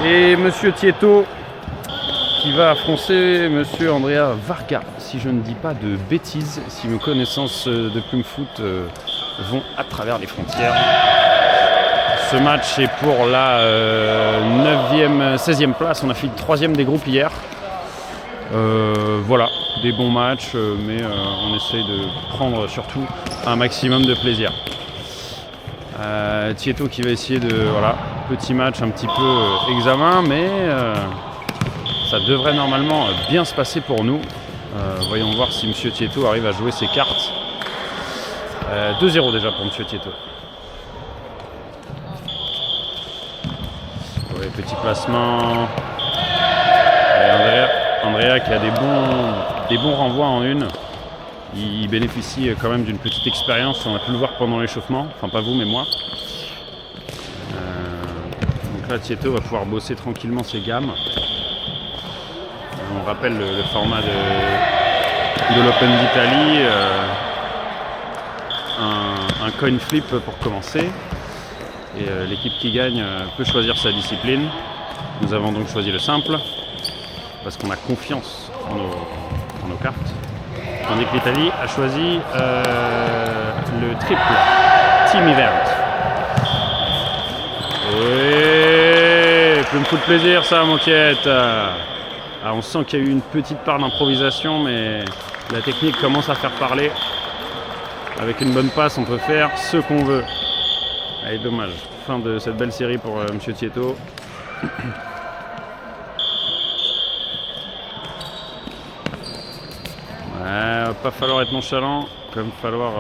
Et Monsieur Tieto qui va affronter Monsieur Andrea Varga, si je ne dis pas de bêtises, si mes connaissances de plume foot vont à travers les frontières. Ce match est pour la 16e place. On a fait 3e des groupes hier. Voilà, des bons matchs, mais on essaye de prendre surtout un maximum de plaisir. Tieto qui va essayer de... Voilà, petit match un petit peu examen, mais ça devrait normalement bien se passer pour nous. Voyons voir si Monsieur Tieto arrive à jouer ses cartes. 2-0 déjà pour Monsieur Tieto. Ouais, petit placement. Et Andrea qui a des bons renvois en une. Il bénéficie quand même d'une petite expérience. On a pu le voir pendant l'échauffement. Enfin, pas vous, mais moi. Donc là, Tieto va pouvoir bosser tranquillement ses gammes. On rappelle le format de l'Open d'Italie. Un coin flip pour commencer. Et l'équipe qui gagne peut choisir sa discipline. Nous avons donc choisi le simple. Parce qu'on a confiance en nos cartes. Tandis que l'Italie a choisi le triple, Team Event. Oui, plus me fout de plaisir ça, mon Tiet. On sent qu'il y a eu une petite part d'improvisation, mais la technique commence à faire parler. Avec une bonne passe, on peut faire ce qu'on veut. Allez, dommage. Fin de cette belle série pour Monsieur Tieto. Va pas falloir être nonchalant, il va falloir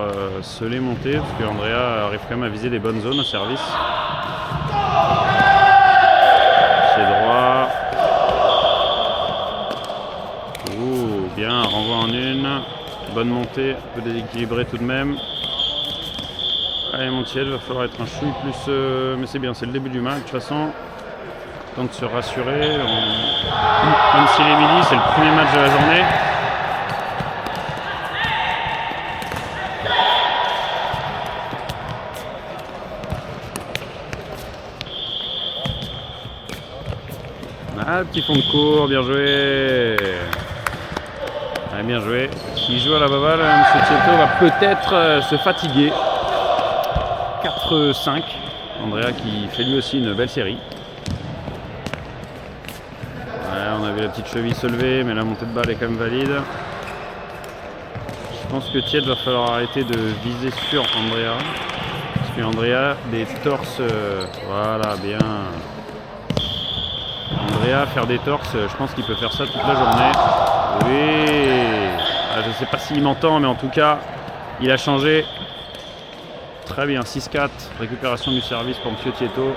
se les monter parce que Andrea arrive quand même à viser des bonnes zones au service. Pied droit. Ouh, bien, renvoi en une. Bonne montée, un peu déséquilibré tout de même. Allez mon Tiet, il va falloir être un chouille plus... mais c'est bien, c'est le début du match de toute façon. Temps de se rassurer. Même s'il est midi, c'est le premier match de la journée. Ah, petit fond de cours, bien joué. Ah, bien joué. Qui joue à la baballe, Monsieur Tieto va peut-être se fatiguer. 4-5. Andrea qui fait lui aussi une belle série. Ouais, on a vu la petite cheville se lever, mais la montée de balle est quand même valide. Je pense que Tiet va falloir arrêter de viser sur Andrea. Parce que Andrea, des torses... voilà, bien. Andrea, faire des torses, je pense qu'il peut faire ça toute la journée. Oui. Je ne sais pas s'il m'entend, mais en tout cas, il a changé. Très bien, 6-4. Récupération du service pour Monsieur Tieto.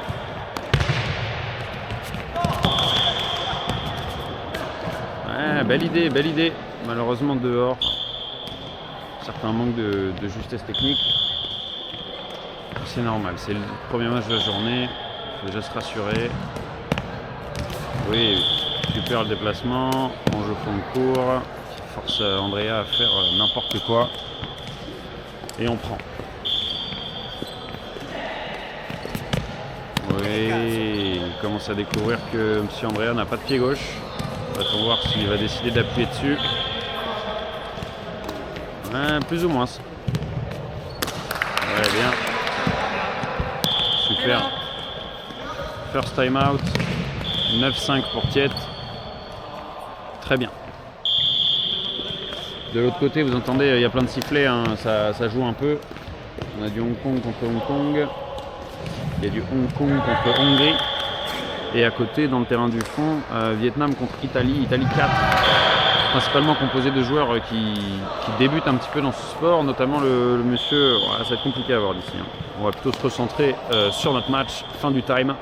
Ouais, belle idée. Malheureusement dehors. Certains manques de justesse technique. C'est normal, c'est le premier match de la journée. Il faut déjà se rassurer. Oui, super le déplacement, on joue fond de cours, qui force Andrea à faire n'importe quoi. Et on prend. Oui, il commence à découvrir que Monsieur Andrea n'a pas de pied gauche. Va-t-on voir s'il va décider d'appuyer dessus. Ouais, plus ou moins. Ouais, bien. Super. First time out. 9-5 pour Tiet. Très bien. De l'autre côté, vous entendez, il y a plein de sifflets, hein, ça joue un peu. On a du Hong Kong contre Hong Kong. Il y a du Hong Kong contre Hongrie. Et à côté, dans le terrain du fond, Vietnam contre Italie, Italie 4. Principalement composé de joueurs qui débutent un petit peu dans ce sport, notamment le monsieur... Ouais, ça va être compliqué à voir d'ici. Hein. On va plutôt se recentrer sur notre match, fin du time.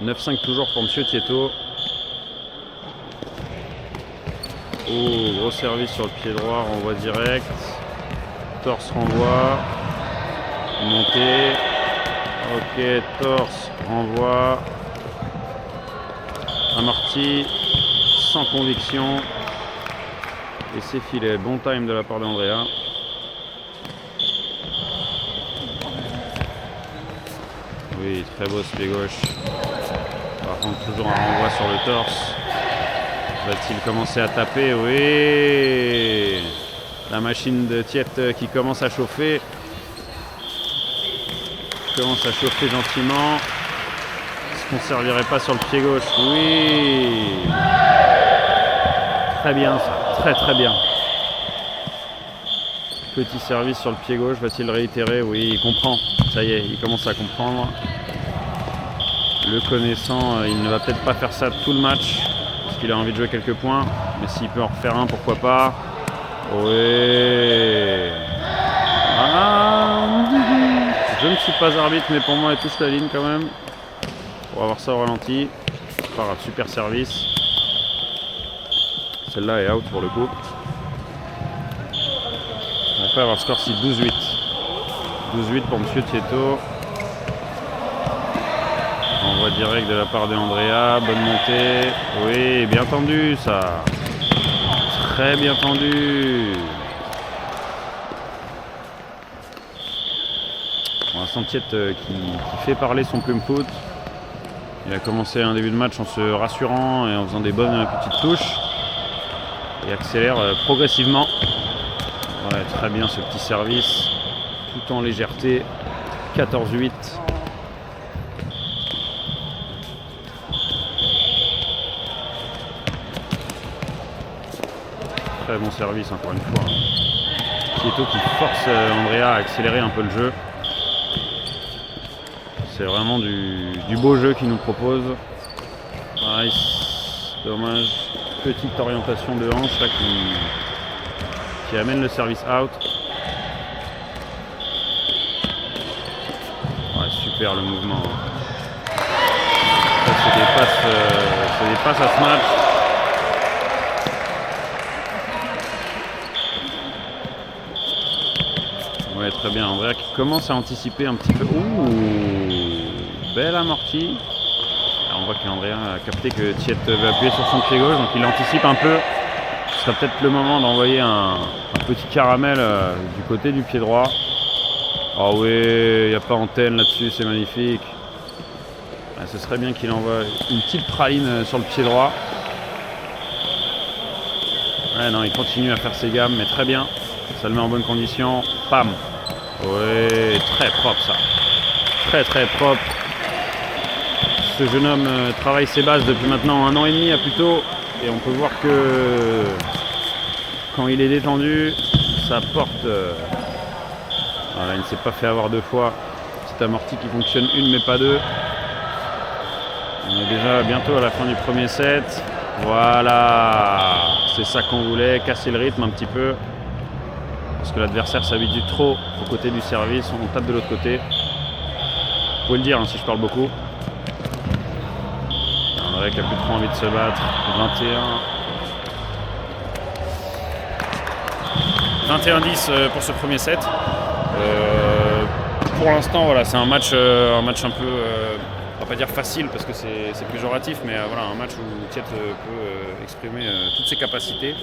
9-5 toujours pour Monsieur Tieto. Oh, gros service sur le pied droit, renvoi direct. Torse renvoi. Montée. Ok, torse, renvoi. Amorti. Sans conviction. Et c'est filé. Bon time de la part d'Andrea. Oui, très beau ce pied gauche. Par contre, toujours un renvoi sur le torse. Va-t-il commencer à taper? Oui. La machine de Thiet qui commence à chauffer. Commence à chauffer gentiment. Est-ce qu'on ne servirait pas sur le pied gauche? Oui. Très bien ça, très très bien. Petit service sur le pied gauche, va-t-il réitérer? Oui, il comprend. Ça y est, il commence à comprendre. Le connaissant, il ne va peut-être pas faire ça tout le match, parce qu'il a envie de jouer quelques points. Mais s'il peut en refaire un, pourquoi pas? Oui. Ah. Je ne suis pas arbitre, mais pour moi, elle touche la ligne quand même. On va voir ça au ralenti. C'est pas grave, super service. Celle-là est out pour le coup. On peut avoir le score si 12-8. 12-8 pour Monsieur Tieto. Envoi direct de la part de Andrea. Bonne montée. Oui, bien tendu ça. Très bien tendu. Pour l'instant, Tiet qui fait parler son plume foot. Il a commencé un début de match en se rassurant et en faisant des bonnes petites touches. Et accélère progressivement. Ouais, très bien ce petit service, tout en légèreté. 14-8. Très bon service encore une fois. Tieto qui force Andrea à accélérer un peu le jeu. C'est vraiment du beau jeu qu'il nous propose. Pareil, dommage. Petite orientation de hanche là qui amène le service out. Ouais, super le mouvement. Ça, c'est des passes à ce match. Ouais, très bien. Andrea qui commence à anticiper un petit peu. Ouh, belle amortie. Alors, on voit qu'Andrea a capté que Tiet veut appuyer sur son pied gauche, donc il anticipe un peu. Ce serait peut-être le moment d'envoyer un petit caramel du côté du pied droit. Oh oui, il n'y a pas antenne là-dessus, c'est magnifique. Ouais, ce serait bien qu'il envoie une petite praline sur le pied droit. Ouais, non, il continue à faire ses gammes, mais très bien. Ça le met en bonne condition. Pam. Oui, très propre ça. Très très propre. Ce jeune homme travaille ses bases depuis maintenant 1 an et demi à plutôt. Et on peut voir que quand il est détendu, ça porte. Voilà, il ne s'est pas fait avoir 2 fois. Petite amortie qui fonctionne 1 mais pas 2. On est déjà bientôt à la fin du premier set. Voilà, c'est ça qu'on voulait, casser le rythme un petit peu. Parce que l'adversaire s'habitue trop au côté du service, on tape de l'autre côté. Vous pouvez le dire hein, si je parle beaucoup. André qui a plus trop envie de se battre. 21-10 pour ce premier set. Pour l'instant, voilà, c'est un match un peu, on va pas dire facile parce que c'est péjoratif, mais voilà, un match où Tiet peut exprimer toutes ses capacités.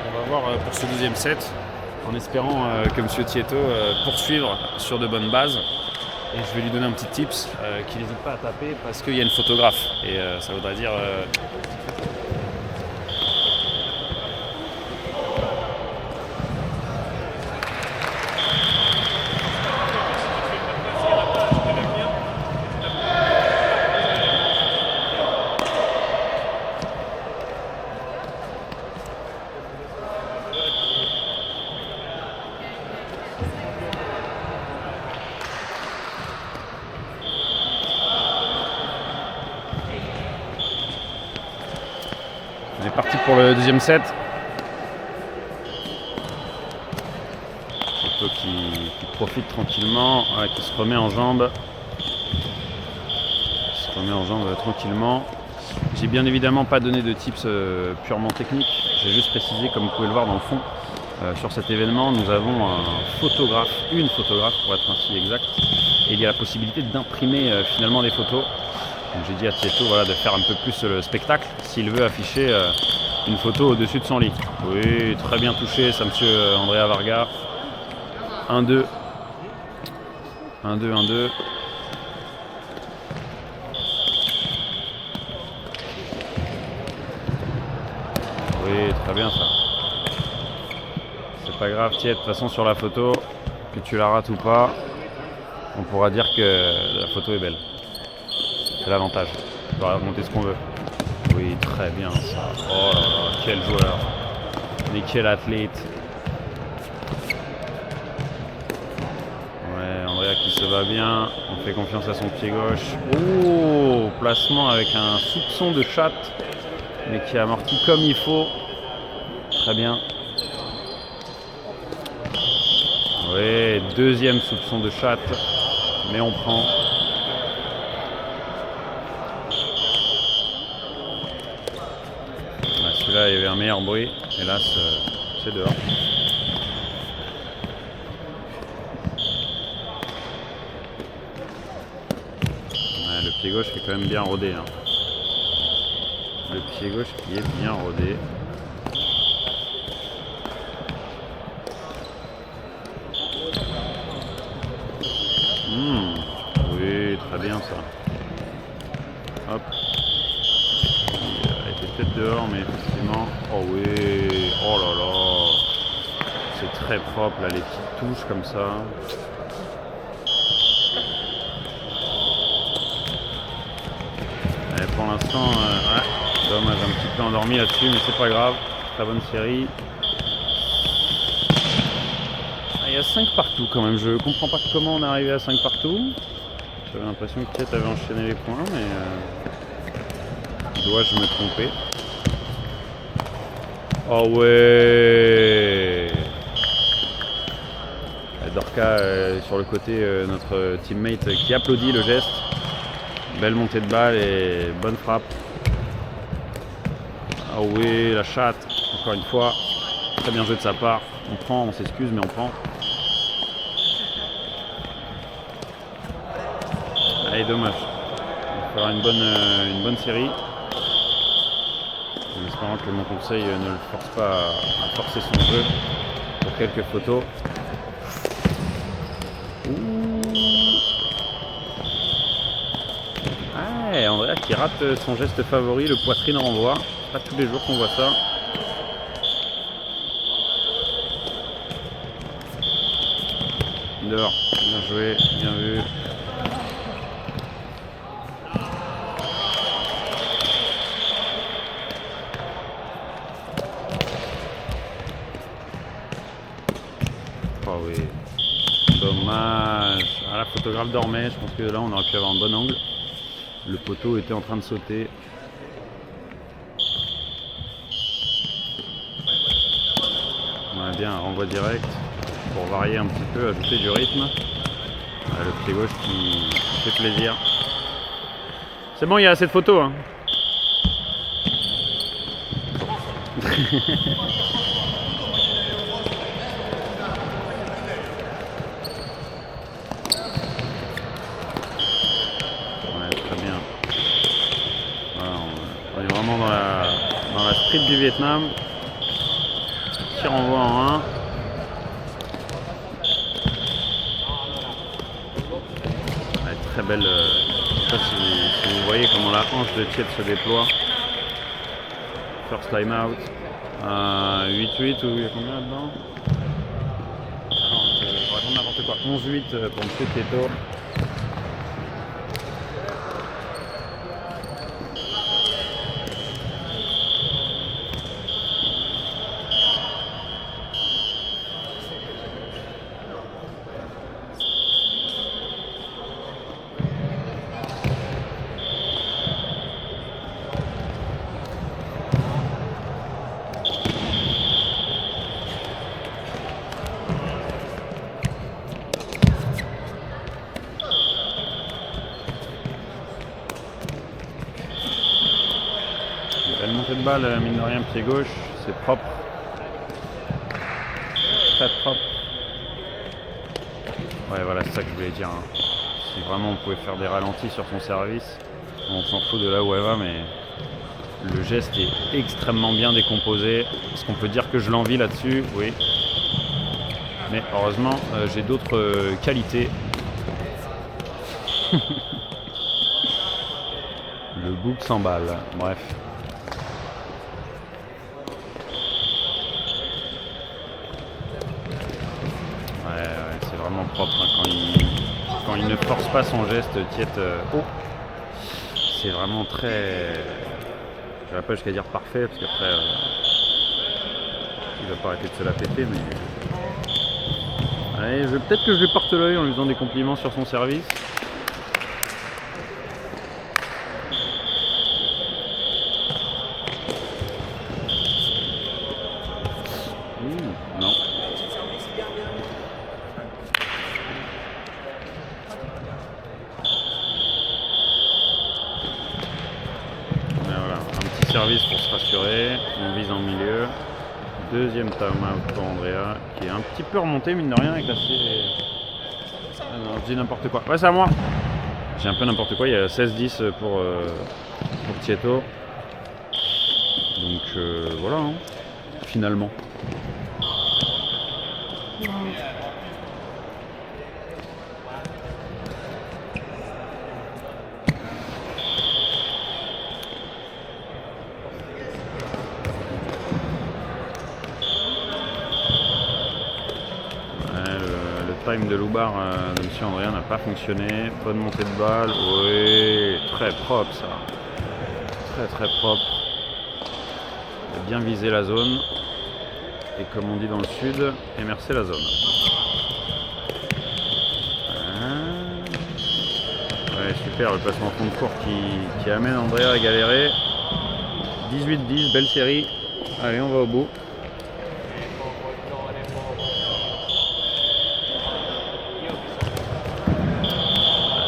On va voir pour ce 12e set, en espérant que M. Tieto poursuivre sur de bonnes bases. Et je vais lui donner un petit tips qu'il n'hésite pas à taper parce qu'il y a une photographe. Et ça voudrait dire... On est parti pour le 2e set. Tieto qui profite tranquillement, qui se remet en jambes. Tranquillement. J'ai bien évidemment pas donné de tips purement techniques. J'ai juste précisé, comme vous pouvez le voir dans le fond, sur cet événement, nous avons une photographe pour être ainsi exact. Et il y a la possibilité d'imprimer finalement des photos. Donc j'ai dit à Tieto voilà, de faire un peu plus le spectacle s'il veut afficher une photo au-dessus de son lit. Oui, très bien touché, ça monsieur Andrea Varga. 1-2. 1-2, 1-2. très bien ça. C'est pas grave, tiens, de toute façon sur la photo, que tu la rates ou pas, on pourra dire que la photo est belle. C'est l'avantage. On va remonter ce qu'on veut. Oui, très bien ça. Oh là là, quel joueur. Mais quel athlète. Ouais, Andrea qui se bat bien. On fait confiance à son pied gauche. Oh, placement avec un soupçon de chatte, mais qui a amorti comme il faut. Très bien. Oui, deuxième soupçon de chatte, mais on prend. Celui-là, il y avait un meilleur bruit. Hélas, c'est dehors. Ouais, le pied gauche est quand même bien rodé. Hein. Le pied gauche qui est bien rodé. Oui, très bien ça. Hop. Il était peut-être dehors, mais effectivement. Oh oui, oh là là. C'est très propre là, les petites touches comme ça. Et pour l'instant, ouais, dommage, un petit peu endormi là-dessus, mais c'est pas grave. Très bonne série. Il y a 5 partout quand même. Je comprends pas comment on est arrivé à 5 partout. J'avais l'impression que Kate avait enchaîné les points, mais dois-je me tromper? Oh ouais. Dorka sur le côté, notre teammate qui applaudit le geste. Belle montée de balle et bonne frappe. Ah oui, la chatte, encore une fois. Très bien joué de sa part. On prend, on s'excuse, mais on prend. Allez, dommage. On fera une bonne série. En espérant que mon conseil ne le force pas à forcer son jeu pour quelques photos. Ah, Andrea qui rate son geste favori, le poitrine renvoi. Pas tous les jours qu'on voit ça. Dehors, bien joué, bien vu. Oh oui, dommage. Ah, la photographe dormait, je pense que là on aurait pu avoir un bon angle. Le poteau était en train de sauter. On a bien un renvoi direct pour varier un petit peu, ajouter du rythme. Ah, le pied gauche qui fait plaisir. C'est bon, il y a assez de photos. Hein. Ouais, très bien. Voilà, on est vraiment dans la street du Vietnam. Petit renvoi en 1. Ouais, très belle. Je sais pas si vous voyez comment la hanche de Tiet se déploie. First time out. 8-8 ou il y a combien là-dedans? Non, je raconte n'importe quoi. 11-8 pour M. Tieto. Belle montée de balle, mine de rien, pied gauche, c'est propre. Très propre. Ouais, voilà, c'est ça que je voulais dire. Hein. Si vraiment on pouvait faire des ralentis sur son service, on s'en fout de là où elle va, mais le geste est extrêmement bien décomposé. Est-ce qu'on peut dire que je l'envie là-dessus? Oui. Mais heureusement, j'ai d'autres qualités. Le bouc s'emballe. Bref. ne force pas son geste. Tiet, c'est vraiment très... Je ne vais pas jusqu'à dire parfait, parce qu'après, il va pas arrêter de se la péter, mais... Allez, peut-être que je lui porte l'œil en lui faisant des compliments sur son service. Non. Voilà, un petit service pour se rassurer. On vise en milieu. Deuxième timeout pour Andrea, qui est un petit peu remonté, mine de rien, avec assez... Ah non, je dis n'importe quoi. Ouais, c'est à moi. J'ai un peu n'importe quoi, il y a 16-10 pour Tieto. Donc voilà, hein, finalement. Le time de Loubar de M. Andrea n'a pas fonctionné. Bonne montée de balle. Oui, très propre ça. Très propre. Il a bien visé la zone. Et comme on dit dans le sud, émercer la zone. Ouais, super, le placement fond de court qui amène Andrea à galérer. 18-10, belle série. Allez, on va au bout.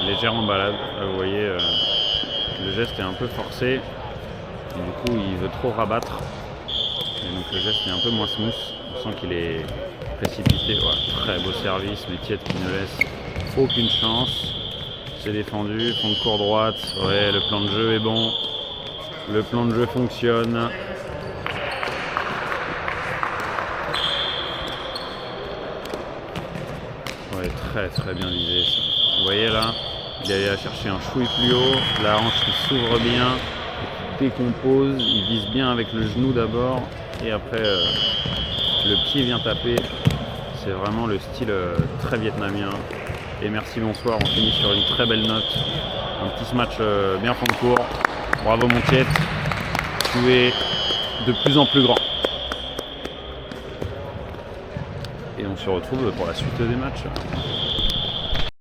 Légère emballade, vous voyez, le geste est un peu forcé. Et du coup, il veut trop rabattre. Et donc le geste est un peu moins smooth. On sent qu'il est précipité. Ouais, très beau service, mais Tiet qui ne laisse aucune chance. C'est défendu, fond de court droite. Ouais, le plan de jeu est bon. Le plan de jeu fonctionne. Ouais, très bien visé ça. Vous voyez là, il allait chercher un chouille plus haut. La hanche qui s'ouvre bien, décompose. Il vise bien avec le genou d'abord. Et après, le pied vient taper. C'est vraiment le style très vietnamien. Et merci, bonsoir. On finit sur une très belle note. Un petit smash bien fond de court. Bravo mon Tiet. Tu es de plus en plus grand. Et on se retrouve pour la suite des matchs.